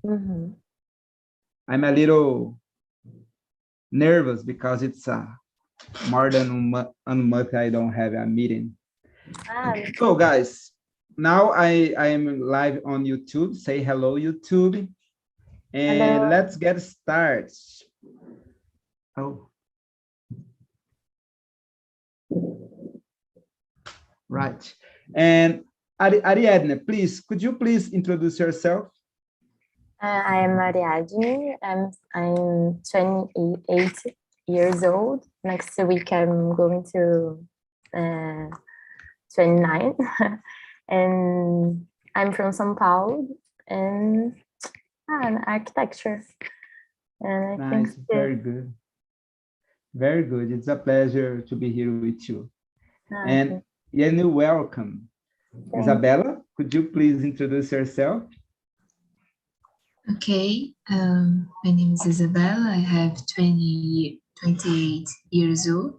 Mm-hmm. I'm a little nervous because it's more than a month I don't have a meeting. So guys, now I am live on YouTube. Say hello, YouTube. And Hello. let's get started. Oh. Right. And Ariadne, please, could you please introduce yourself? I am Ariadne. I'm 28 years old. Next week I'm going to 29. And I'm from São Paulo and architecture. And I Nice, think very good. Very good. It's a pleasure to be here with you. And you're welcome. Isabella, could you please introduce yourself? Okay, my name is Isabella. I have 28 years old.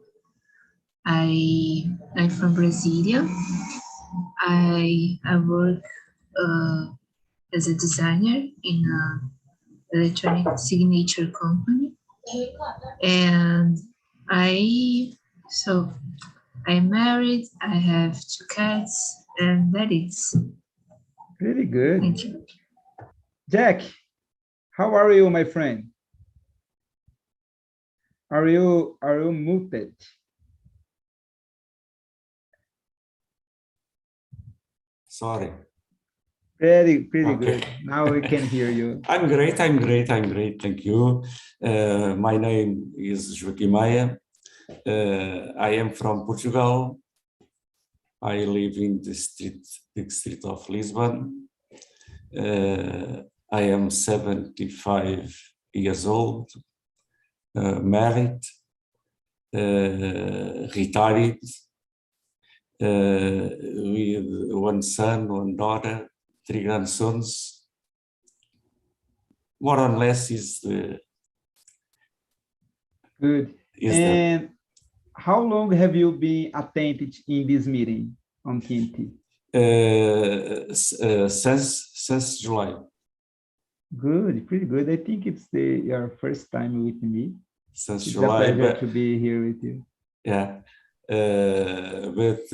I'm from Brasilia. I work as a designer in an electronic signature company. And I'm married, I have 2 cats, and that is. Really good. Thank you. Jack, how are you, my friend? Are you muted? Sorry. Pretty good. Now we can hear you. I'm great. Thank you. My name is Joaquim Maia. I am from Portugal. I live in the big street of Lisbon. I am 75 years old, married, retired, with 1 son, 1 daughter, 3 grandsons. More or less is the... Good. And how long have you been attending in this meeting on TNT? Since July. Good, pretty good. I think it's your first time with me. Since it's July, a pleasure to be here with you. Yeah, but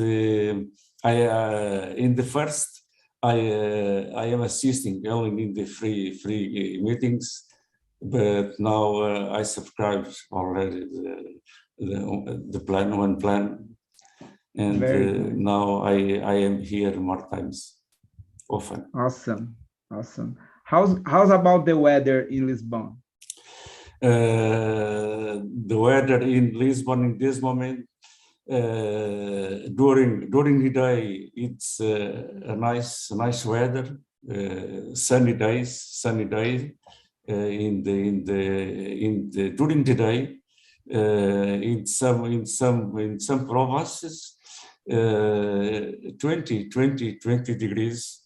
in the first, I am assisting only in the free meetings, but now I subscribed already the one plan, and now I am here more times, often. Awesome. How's about the weather in Lisbon? The weather in Lisbon in this moment, during the day, it's a nice weather, sunny days. During the day, in some provinces, 20 degrees.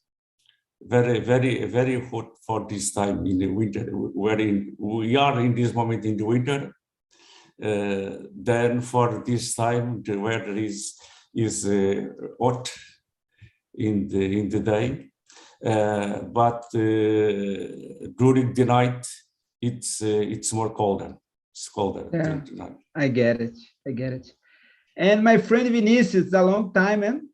Very hot for this time in the winter. We are in this moment in the winter. Then for this time the weather is hot in the day, but during the night it's more colder. It's colder. Yeah, I get it. And my friend Vinicius, it's a long time, man.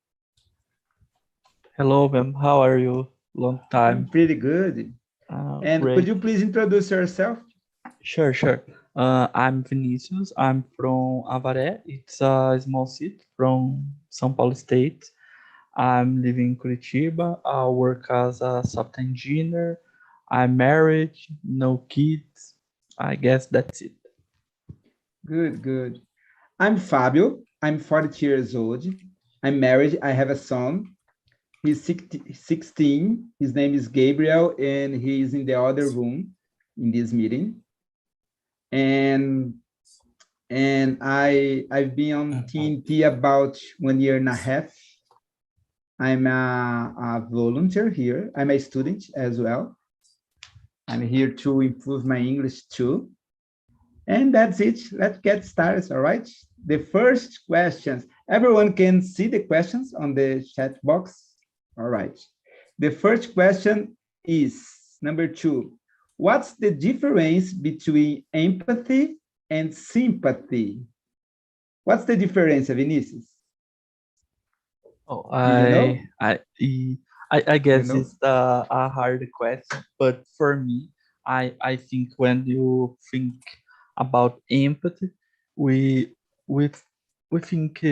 Hello, ma'am. How are you? Long time. I'm pretty good. And great. Could you please introduce yourself? Sure. I'm Vinicius. I'm from Avaré. It's a small city from São Paulo State. I'm living in Curitiba. I work as a software engineer. I'm married, no kids. I guess that's it. Good. I'm Fabio. I'm 40 years old. I'm married. I have a son. He's 16. His name is Gabriel, and he's in the other room in this meeting. And I've been on TNT about 1.5 years. I'm a volunteer here. I'm a student as well. I'm here to improve my English too. And that's it. Let's get started, all right? The first questions. Everyone can see the questions on the chat box. All right. The first question is, Number 2, what's the difference between empathy and sympathy? What's the difference, Vinicius? Oh, Do you know? I guess know? it's a hard question, but for me, I think when you think about empathy, we we we think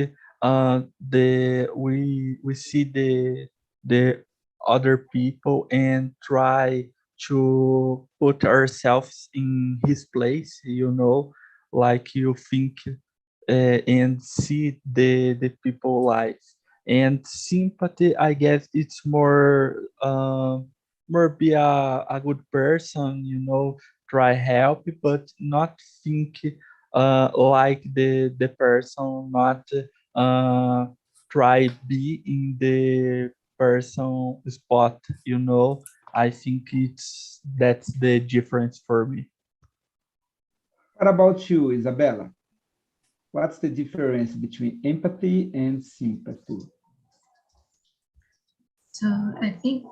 we see the other people and try to put ourselves in his place, you know, like you think and see the people life. And sympathy, I guess it's more be a good person, you know, try help, but not think like the person, not uh, try be in the person spot, you know. I think that's the difference for me. What about you, Isabella? What's the difference between empathy and sympathy? So I think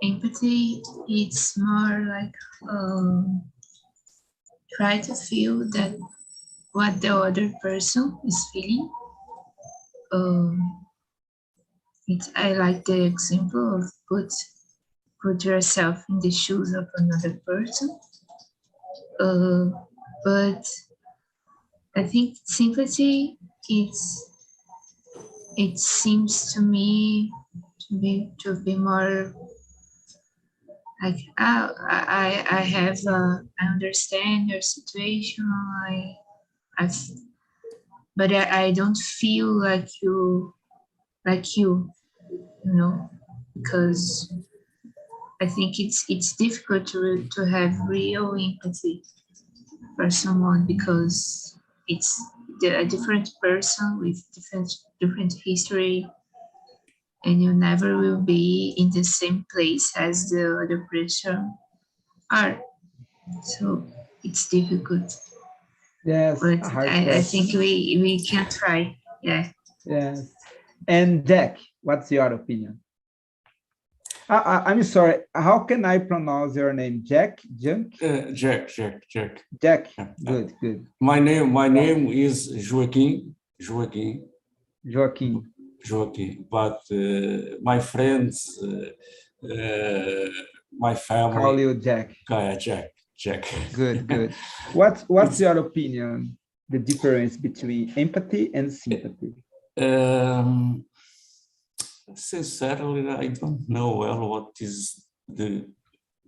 empathy, it's more like try to feel that what the other person is feeling. I like the example of put yourself in the shoes of another person. But I think sympathy, it seems to me to be more like I understand your situation. But I don't feel like you know, because I think it's difficult to have real empathy for someone, because it's a different person with different history, and you never will be in the same place as the other person are. So it's difficult, Yes, but a hard I question. think we can try. Yeah. Yes. And Jack, what's your opinion? I'm sorry, how can I pronounce your name? Jack? Junk? Jack. Jack, good, good. My name is Joaquim. Joaquim. But my friends, my Call family, you Jack. Jack. Good, good. What's your opinion, the difference between empathy and sympathy? Sincerely, I don't know well what is the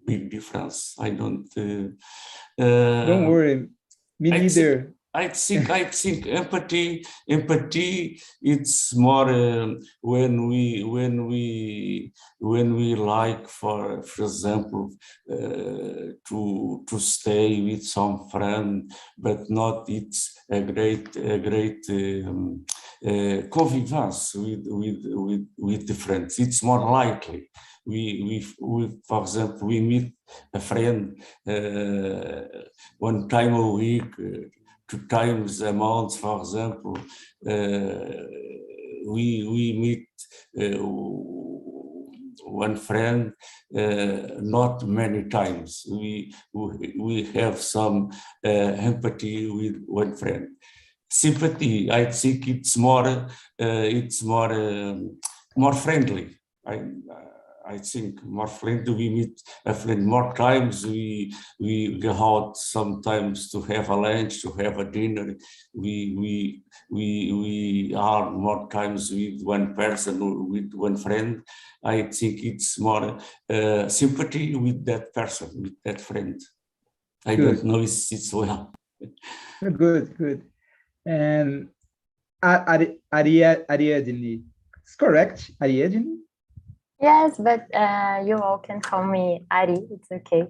big difference. I don't. Don't worry, me neither. I think empathy. It's more when we like, for example, to stay with some friend, but not it's a great convivence with the friends. It's more likely. We for example, we meet a friend 1 time a week. 2 times a month, for example, we meet one friend not many times. We have some empathy with one friend. Sympathy, I think it's more friendly. I think more friendly. We meet a friend more times. We go out sometimes to have a lunch, to have a dinner. We are more times with one person or with one friend. I think it's more sympathy with that person, with that friend. I don't know if it's well. Good, good. And Ariadne, it's correct, Ariadne? Yes, but you all can call me Ari. It's okay.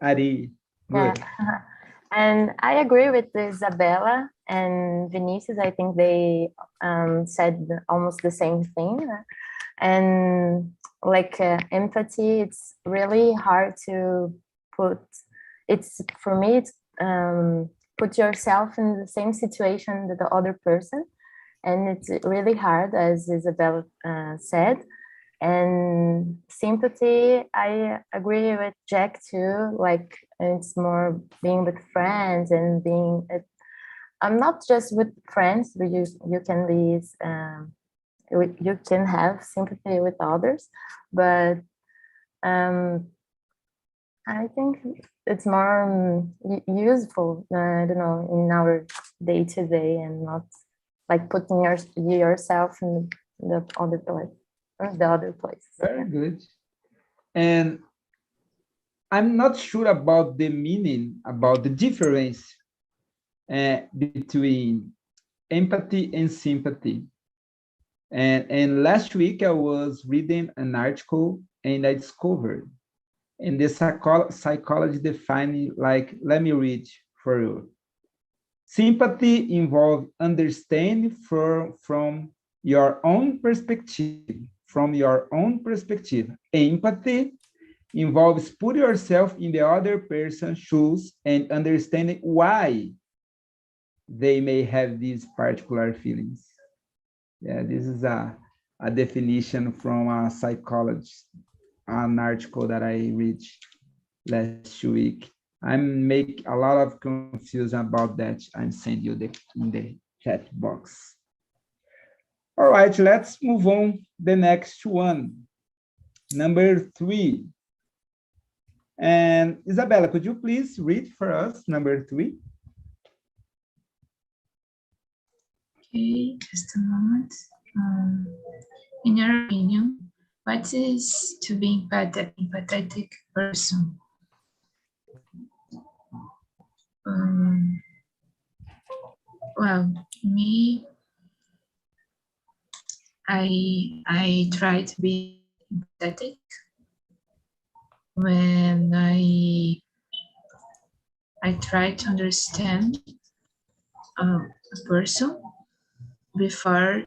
Ari, good. Yeah. And I agree with Isabella and Vinicius. I think they said almost the same thing. And like empathy, it's really hard to put. It's for me. It's put yourself in the same situation that the other person, and it's really hard, as Isabella said. And sympathy, I agree with Jack too. Like it's more being with friends and being. I'm not just with friends, but you can be. You can have sympathy with others, but I think it's more useful. I don't know, in our day to day, and not like putting yourself in the other place or the other place. Very good. And I'm not sure about the meaning, about the difference between empathy and sympathy. And last week I was reading an article and I discovered, and the psychology defined like, let me read for you. Sympathy involves understanding from your own perspective, Empathy involves put yourself in the other person's shoes and understanding why they may have these particular feelings. Yeah, this is a definition from a psychologist, an article that I read last week. I make a lot of confusion about that. I'm sending you in the chat box. All right, let's move on the next one. Number 3. And Isabella, could you please read for us number 3? Okay, just a moment. In your opinion, what is to be empathetic person? Well, me, I try to be empathetic when I try to understand a person before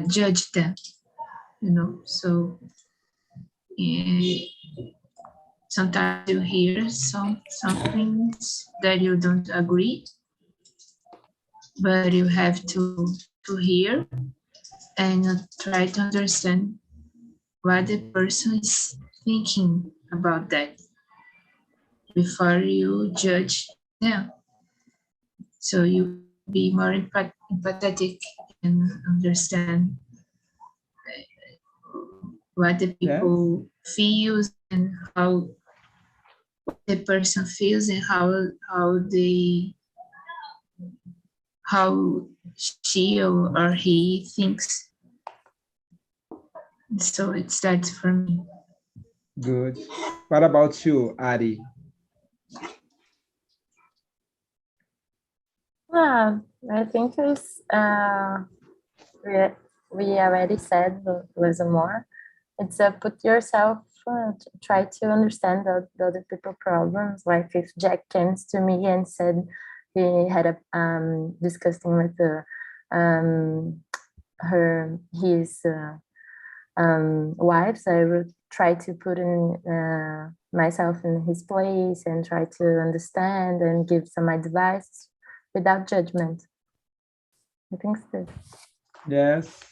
judge them, you know. So sometimes you hear some things that you don't agree, but you have to hear and try to understand what the person is thinking about that before you judge them. So you be more empathetic and understand what the people feels and how the person feels and how she or he thinks. So it's that for me. Good. What about you, Ari? I think it's we already said a little more. It's put yourself, try to understand the other people's problems. Like if Jack came to me and said he had a discussing with his wives, I would try to put in myself in his place and try to understand and give some advice without judgment. I think so. Yes.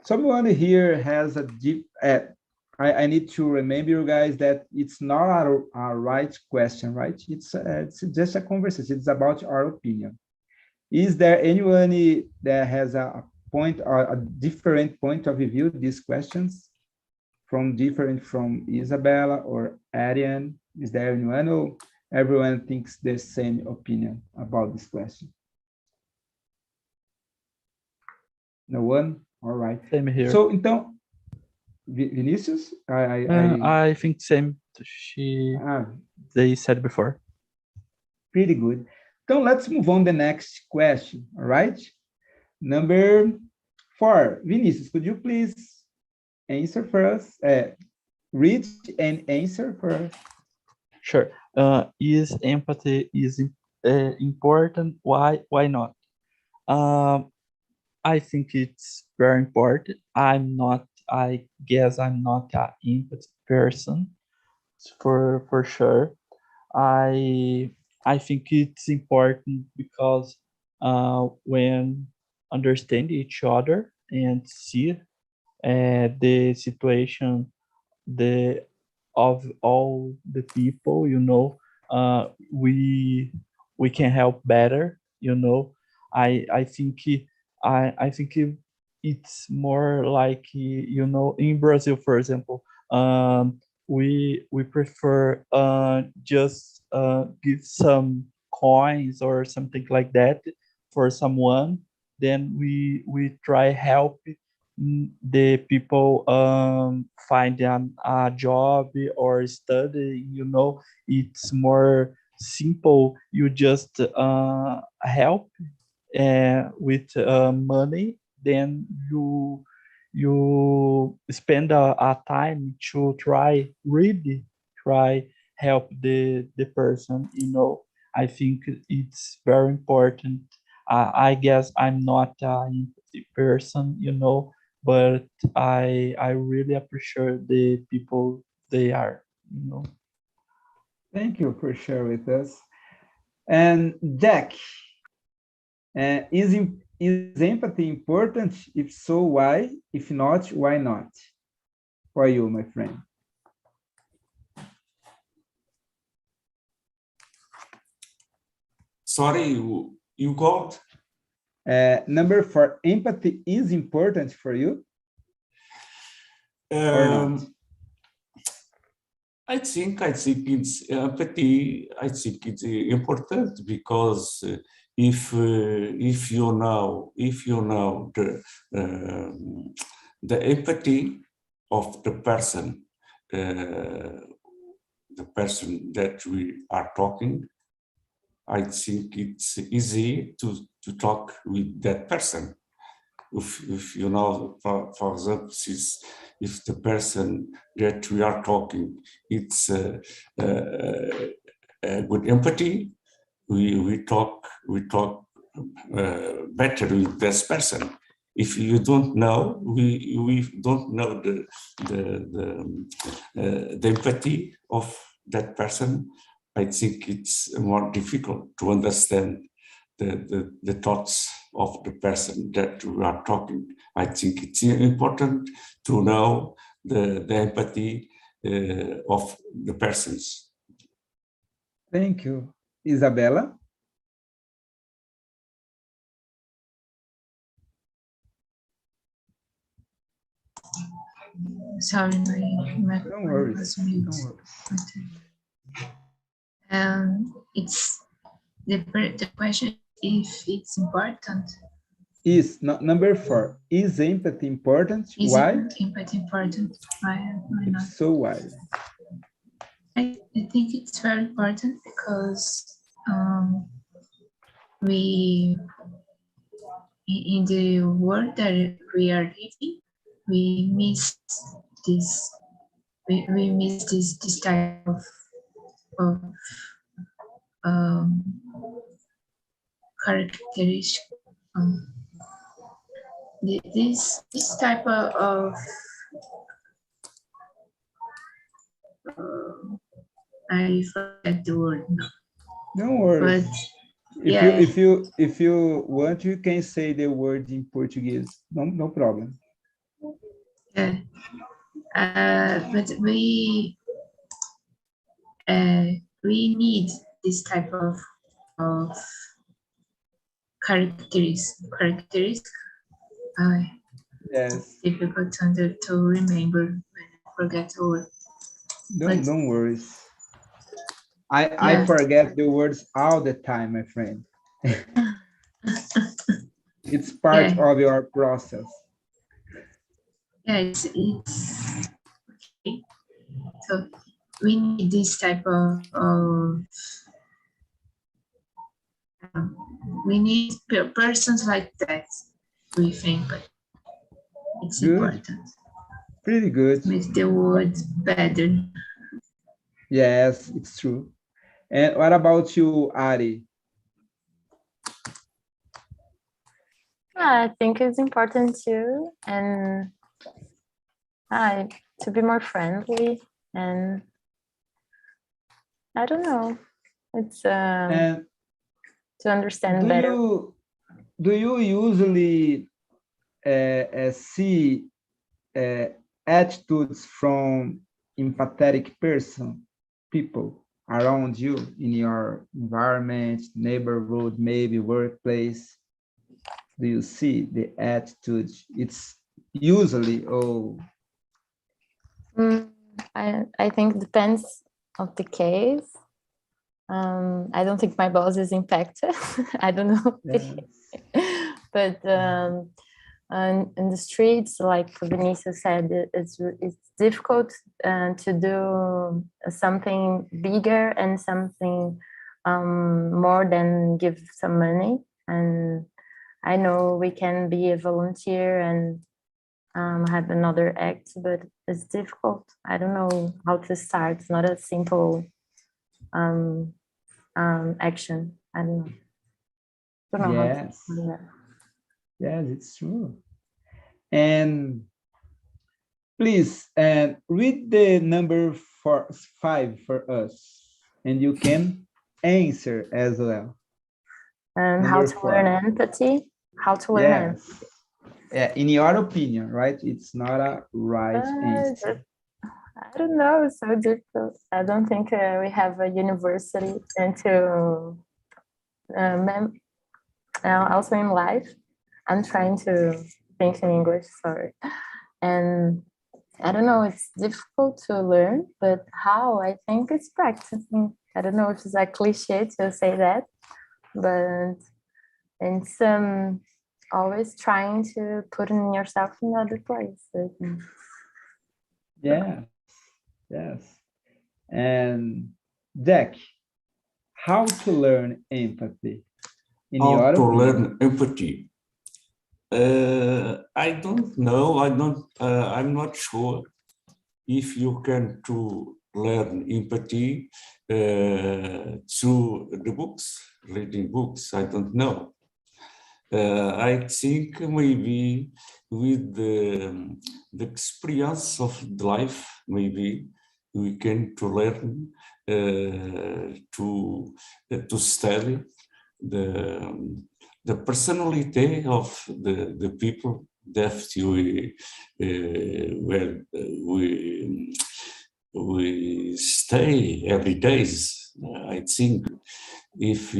Someone here has a deep, I need to remember you guys that it's not a right question, right? It's just a conversation. It's about our opinion. Is there anyone that has a point or a different point of view, these questions from Isabella or Ariane? Is there anyone, or everyone thinks the same opinion about this question? No one? All right. Same here. So, então, Vinicius? I think same. They said before. Pretty good. So let's move on the next question, all right? Number 4. Vinicius, could you please answer for us? Read and answer for us. Sure. Is empathy important? Why not? I think it's very important. I guess I'm not an empathy person for sure. I think it's important because when understand each other and see the situation of all the people, we can help better. I think it's more like, in Brazil, for example, we prefer just give some coins or something like that for someone. Then we try help the people find a job or study. It's more simple. You just help with money. Then you spend a time to really try help the person. I think it's very important. I guess I'm not an empathy person, but I really appreciate the people they are. Thank you for sharing with us. And Jack, is empathy important? If so, why? If not, why not? For you, my friend. Sorry, you got? Number 4, empathy is important for you or not? I think it's empathy. I think it's important because if you know the empathy of the person that we are talking, I think it's easy to talk with that person. If you know, for example, if the person that we are talking, it's a good empathy, we talk better with this person. If you don't know, we don't know the empathy of that person, I think it's more difficult to understand the thoughts of the person that we are talking. I think it's important to know the empathy of the persons. Thank you. Isabella? Sorry, my Don't worry. was mute. Don't worry. It's the question if it's important. Is number 4. Is empathy important? Is why? Empathy important? Why not? So why? I think it's very important because we in the world that we are living, we miss this. We miss this type of characteristic. This type of I forget the word now. Don't worry. But yeah. If you want, you can say the word in Portuguese. No problem. Yeah. But we need this type of characteristic. Yes. Difficult to remember when I forget the word. Don't worry. I forget the words all the time, my friend. It's part of your process. Yeah, it's okay. So we need this type of we need persons like that, we think, but it's good. important. Pretty good. Make the world better. Yes, it's true. And what about you, Ari? I think it's important too, and to be more friendly, and I don't know, it's to understand better. Do you usually see attitudes from empathetic people around you in your environment, neighborhood, maybe workplace? Do you see the attitude? It's usually, I think depends of the case. I don't think my boss is impacted. I don't know. yes. But in the streets, like Vinicius said, it's difficult to do something bigger and something more than give some money. And I know we can be a volunteer and have another act, but it's difficult. I don't know how to start. It's not a simple action. I don't know. Yes. Yes, it's true. And please read the number 5 for us, and you can answer as well. And Number how to 4. learn empathy. How to learn empathy. Yeah, in your opinion, right? It's not a right answer. I don't know. It's so difficult. I don't think we have a university into also in life. I'm trying to think in English, sorry. And I don't know, it's difficult to learn, but how? I think it's practicing. I don't know if it's a cliche to say that, but it's always trying to put in yourself in other place. Yes, yes. And Jack, how to learn empathy? In How your to opinion? learn empathy? I don't know. I'm not sure if you can to learn empathy through the books, reading books. I don't know. I think maybe with the experience of the life, maybe we can to learn to study the personality of the people that we stay every days. I think if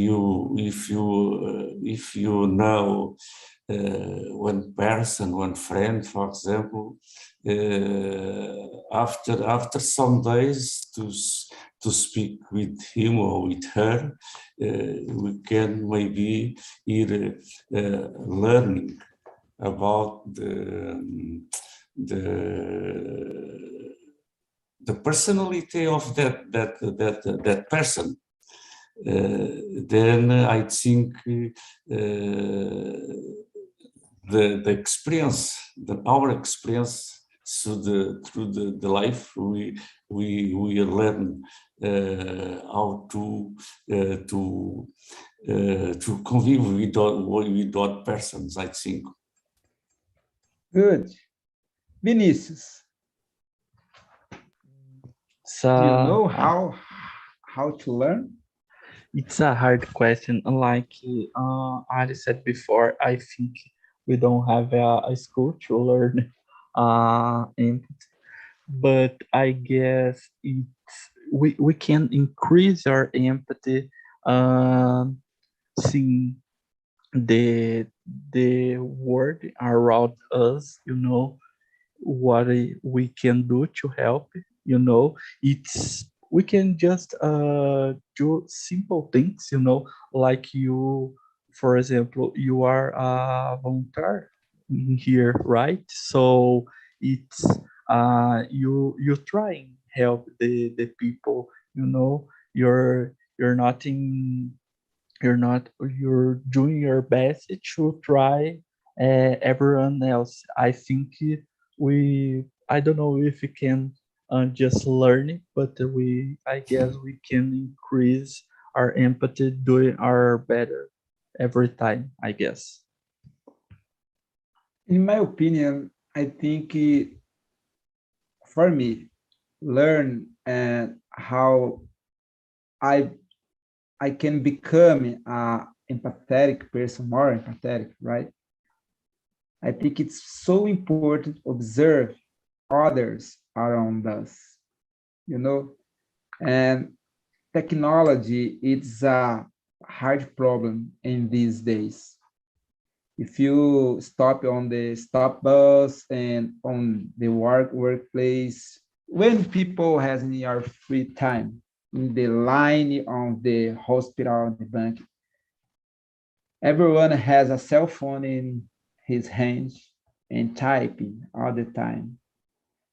you know one person, one friend, for example, after some days to speak with him or with her, we can maybe either learning about the personality of that person. Then I think the experience, our experience through the life, we learn how to convive with other persons, I think. Good. Vinicius, do you know how to learn? It's a hard question. Like I said before, I think we don't have a school to learn empathy, but I guess we can increase our empathy, seeing the world around us. What we can do to help. It's we can just do simple things. Like you, for example, you are a volunteer in here, right? So it's you try and help the people. You're not in you're doing your best to try everyone else. I think I don't know if we can just learn it, but I guess we can increase our empathy doing our better every time, I guess. In my opinion, I think for me, learn how I can become an empathetic person, more empathetic, right? I think it's so important to observe others around us, you know. And technology, it's a hard problem in these days. If you stop on the stop bus and on the workplace, when people has in your free time, in the line on the hospital, the bank, everyone has a cell phone in his hands and typing all the time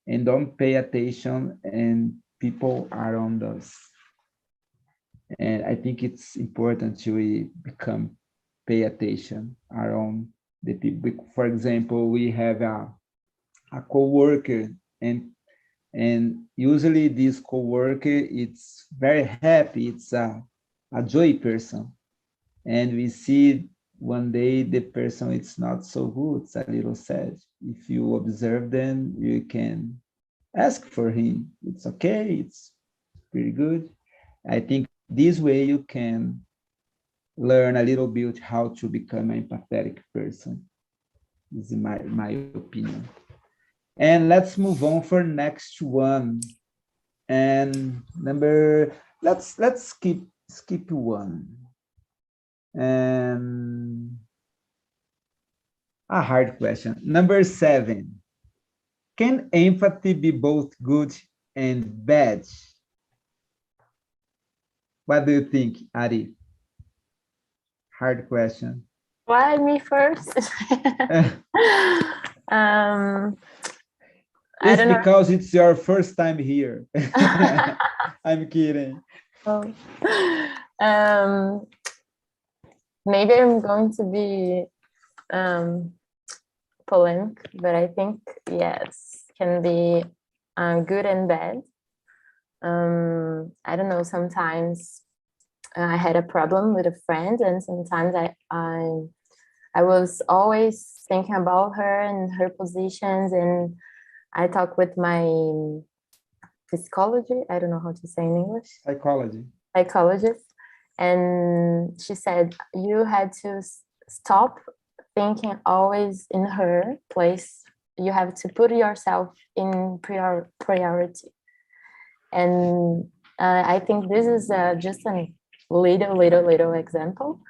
and don't pay attention and people around us. And I think it's important to become pay attention around the people. For example, we have a co-worker and usually this co-worker, it's very happy, it's a joy person. And we see one day the person, it's not so good, it's a little sad. If you observe them, you can ask for him. It's okay, it's pretty good. I think this way you can learn a little bit how to become an empathetic person. This is my opinion. And let's move on for next one. And let's skip one. And a hard question. Number 7. Can empathy be both good and bad? What do you think, Ari? Hard question. Why me first? I It's don't know. because it's your first time here. I'm kidding. Oh. Maybe I'm going to be polemic, but I think yes, can be good and bad. I don't know. Sometimes I had a problem with a friend, and sometimes I was always thinking about her and her positions, and I talk with my psychology. I don't know how to say in English. Psychologist. And she said, you had to stop thinking always in her place. You have to put yourself in priority. And I think this is just a little example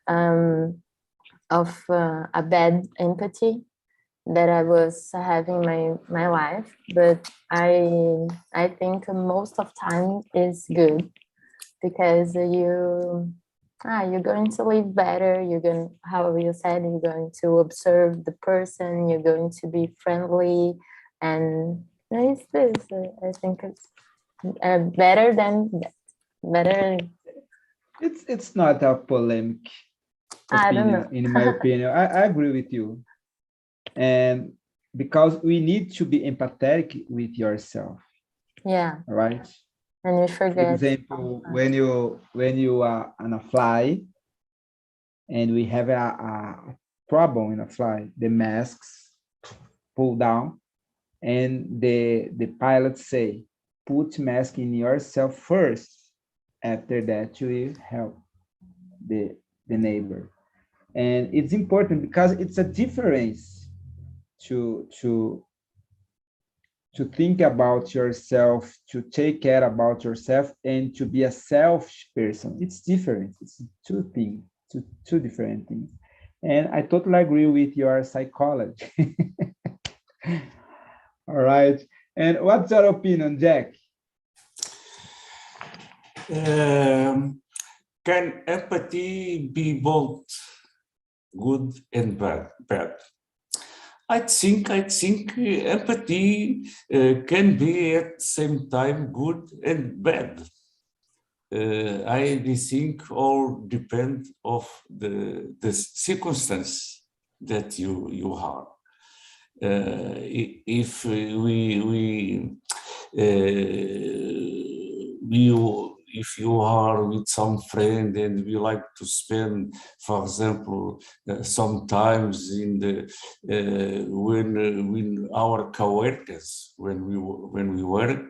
of a bad empathy that I was having my life, but I think most of time is good because you're going to live better. You're going, how you said, you're going to observe the person. You're going to be friendly, and it's this. I think it's better than better. It's not a polemic opinion, I don't know. in my opinion. I agree with you. And because we need to be empathetic with yourself. Yeah. Right? And you forget. For example, when you are on a flight and we have a problem in a flight, the masks pull down and the pilots say, put mask in yourself first. After that, you will help the neighbor. And it's important because it's a difference to think about yourself, to take care about yourself, and to be a selfish person. It's different. It's two things, two different things. And I totally agree with your psychology. All right. And what's your opinion, Jack? Can empathy be both good and bad? I think empathy can be at the same time good and bad. I think all depend of the circumstance that you have. If if you are with some friend and we like to spend, for example, sometimes in the when our coworkers when we work,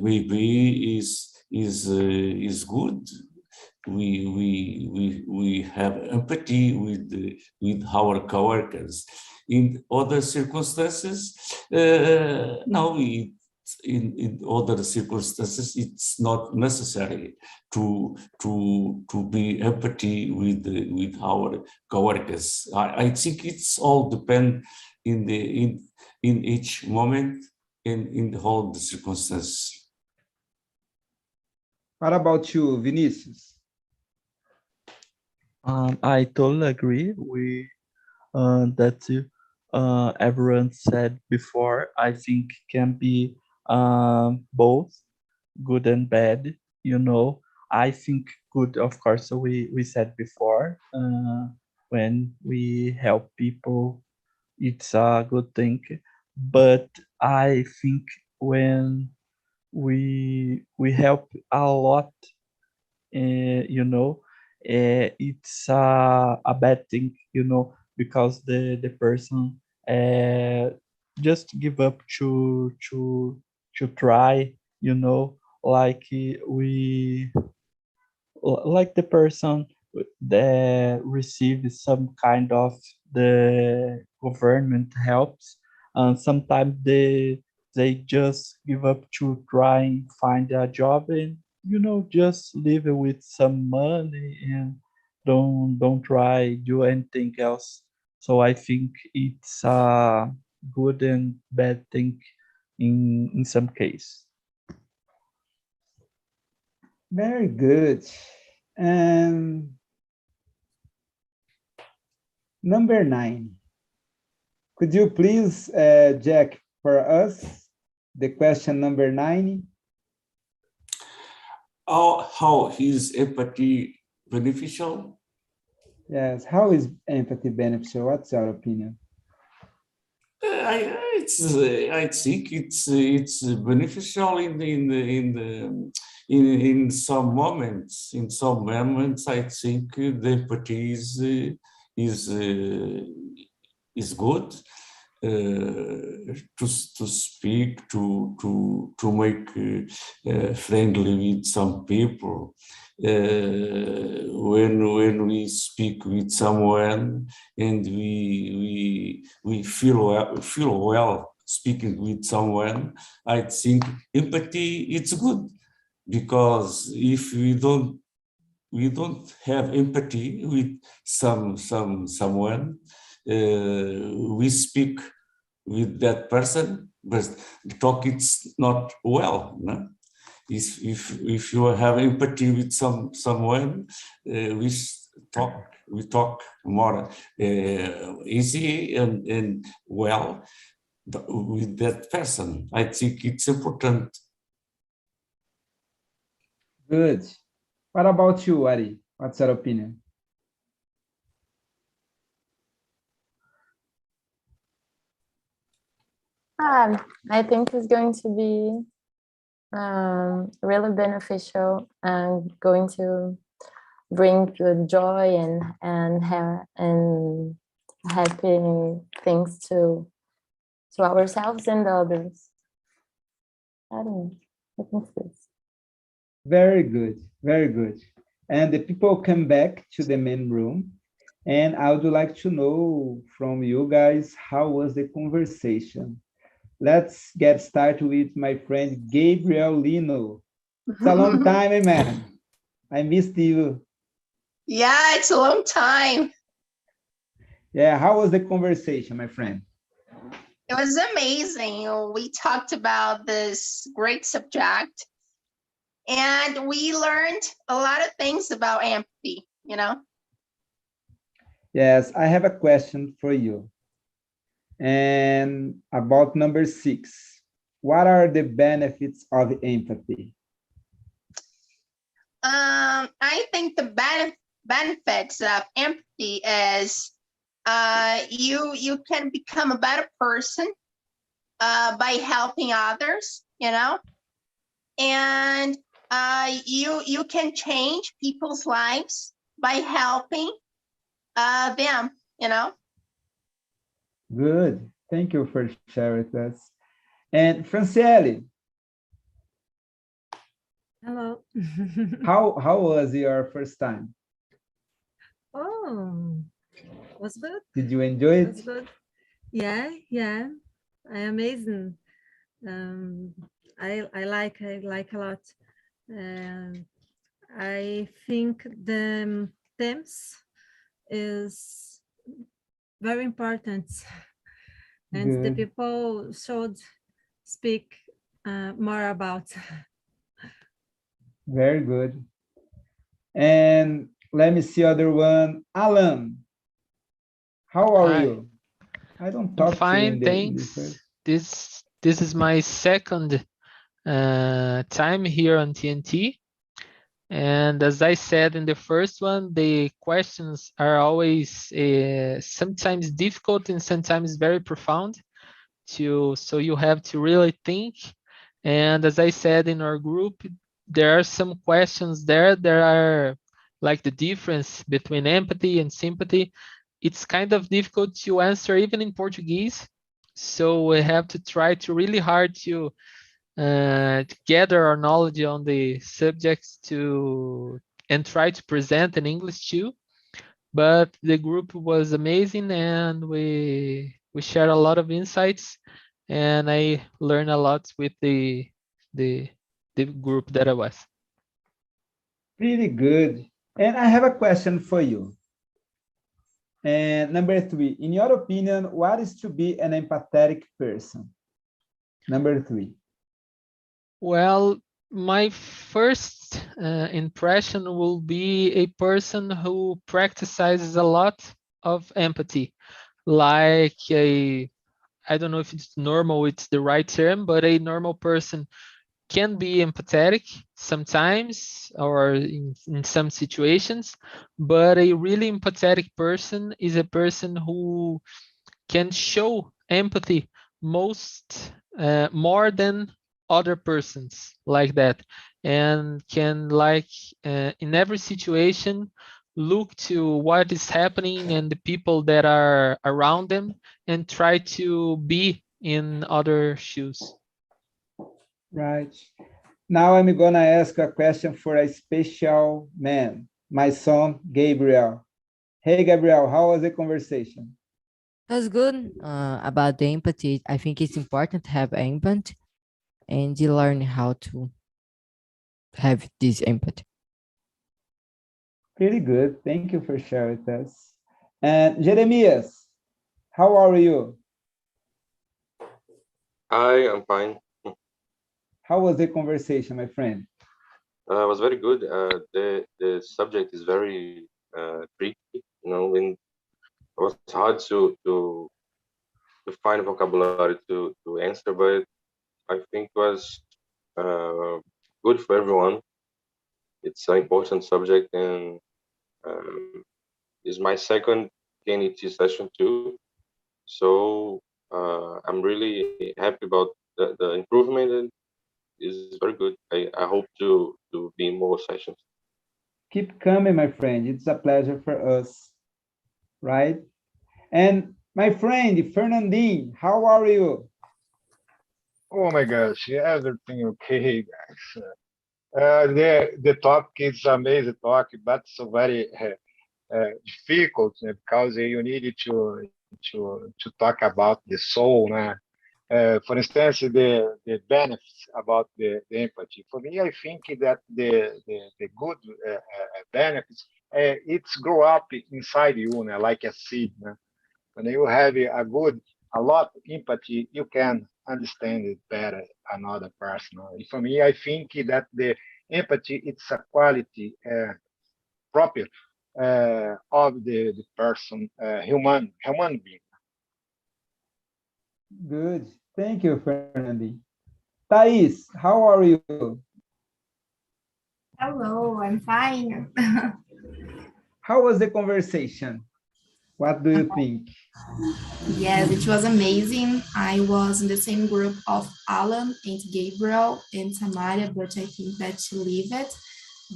maybe is good. We have empathy with our coworkers. in other circumstances, no, in other circumstances, it's not necessary to be empathy with our coworkers. I think it's all depend in each moment and in the whole circumstances. What about you, Vinicius? I totally agree with that everyone said before. I think can be both good and bad. You know, I think good, of course. So we said before, when we help people, it's a good thing. But I think when we help a lot, you know, it's a bad thing, you know, because the person just give up to try, you know, like like the person that receives some kind of the government helps, and sometimes they just give up to try and find a job, and you know, just live with some money and don't try do anything else. So I think it's a good and bad thing in some case. Very good. And number 9. Could you please, Jack, for us, the question number 9? How is empathy beneficial? Yes, how is empathy beneficial? What's your opinion? I think it's beneficial in some moments. In some moments, I think the empathy is good. To speak, to make friendly with some people. When we speak with someone and we feel well speaking with someone, I think empathy it's good, because if we don't have empathy with someone, we speak with that person, but the talk it's not well. No? If you have empathy with someone, we talk more easy and well with that person. I think it's important. Good. What about you, Ari? What's your opinion? I think it's going to be really beneficial and going to bring good joy and happy things to ourselves and others. I don't know. I think this. Very good, very good. And the people come back to the main room, and I would like to know from you guys, how was the conversation? Let's get started with my friend Gabriel Lino. It's a long time, man. I missed you. Yeah, it's a long time. Yeah, how was the conversation, my friend? It was amazing. We talked about this great subject, and we learned a lot of things about empathy, you know? Yes, I have a question for you. And about number 6, what are the benefits of empathy? I think the benefits of empathy is you can become a better person by helping others, you know, and you can change people's lives by helping them, you know. Good. Thank you for sharing with us. And Franciele, Hello. how was your first time? Oh, was good. Did you enjoy Was it? good. Yeah, I amazing. I like a lot. I think the themes is very important, and the Good. people should speak more about. Very good. And let me see other one. Alan, how are Hi, you? I don't I'm talk to you fine, in the thanks. first. This is my second time here on TNT. And as I said in the first one, the questions are always sometimes difficult and sometimes very profound. So you have to really think. And as I said in our group, there are some questions there that are like the difference between empathy and sympathy. It's kind of difficult to answer even in Portuguese. So we have to try to really hard to gather our knowledge on the subjects and try to present in English too. But the group was amazing, and we shared a lot of insights, and I learned a lot with the the group that I was. Pretty good. And I have a question for you. And number 3, in your opinion, what is to be an empathetic person? Number 3. Well, my first impression will be a person who practices a lot of empathy, like I don't know if it's normal, it's the right term, but a normal person can be empathetic sometimes or in some situations, but a really empathetic person is a person who can show empathy most more than other persons like that, and can like in every situation look to what is happening and the people that are around them and try to be in other shoes. Right. Now I'm gonna ask a question for a special man, my son, Gabriel. Hey, Gabriel, how was the conversation? That's good. About the empathy, I think it's important to have empathy and you learn how to have this empathy. Pretty good. Thank you for sharing with us. And Jeremias, how are you? Hi, I'm fine. How was the conversation, my friend? It was very good. The subject is very tricky, and it was hard to find vocabulary to answer, but I think it was uh, good for everyone. It's an important subject, and um, it's my second KNET session too. So I'm really happy about the improvement, and it's very good. I hope to be in more sessions. Keep coming, my friend. It's a pleasure for us, right? And my friend, Fernandine, how are you? Oh my gosh, yeah, everything okay, guys. The topic is amazing topic, but so very difficult because you need to talk about the soul. For instance, the benefits about the empathy. For me, I think that the good benefits it's grow up inside you, like a seed. When you have a lot of empathy, you can understand it better another person. For me, I think that the empathy it's a quality proper of the person, human being. Good. Thank you, Fernandine. Thais, how are you? Hello, I'm fine. How was the conversation? What do you think? Yes, it was amazing. I was in the same group of Alan and Gabriel and Tamaria, but I think that she leave it.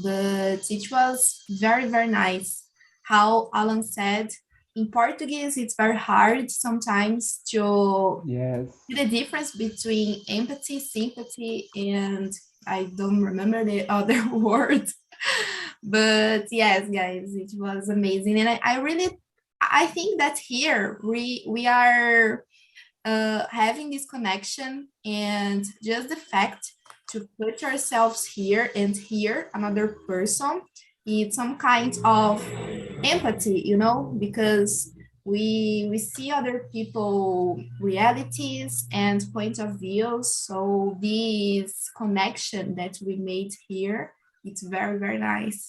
But it was very, very nice. How Alan said, in Portuguese, it's very hard sometimes to Yes. see the difference between empathy, sympathy, and I don't remember the other word. But yes, guys, it was amazing. And I really I think that here we are having this connection, and just the fact to put yourselves here and hear another person, it's some kind of empathy, you know, because we see other people realities and point of views. So this connection that we made here, it's very, very nice.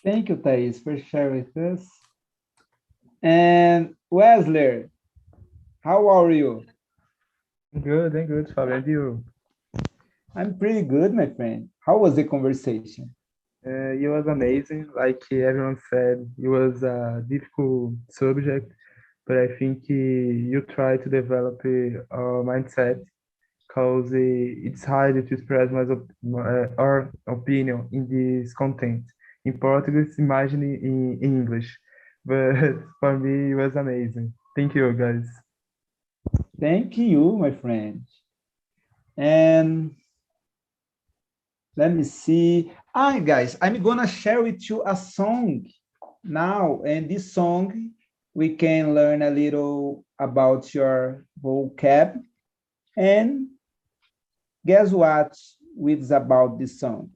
Thank you, Thais, for sharing with us. And Wesley, how are you? Good, Fabio. And you? I'm pretty good, my friend. How was the conversation? It was amazing. Like everyone said, it was a difficult subject, but I think you try to develop a mindset because it's hard to express our opinion in this content. In Portuguese, imagine in English. But for me, it was amazing. Thank you, guys. Thank you, my friend. And let me see. Guys, I'm gonna share with you a song now. And this song, we can learn a little about your vocab. And guess what? It's about this song.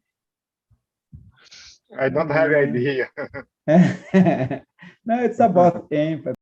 I don't have idea. No, it's about empathy.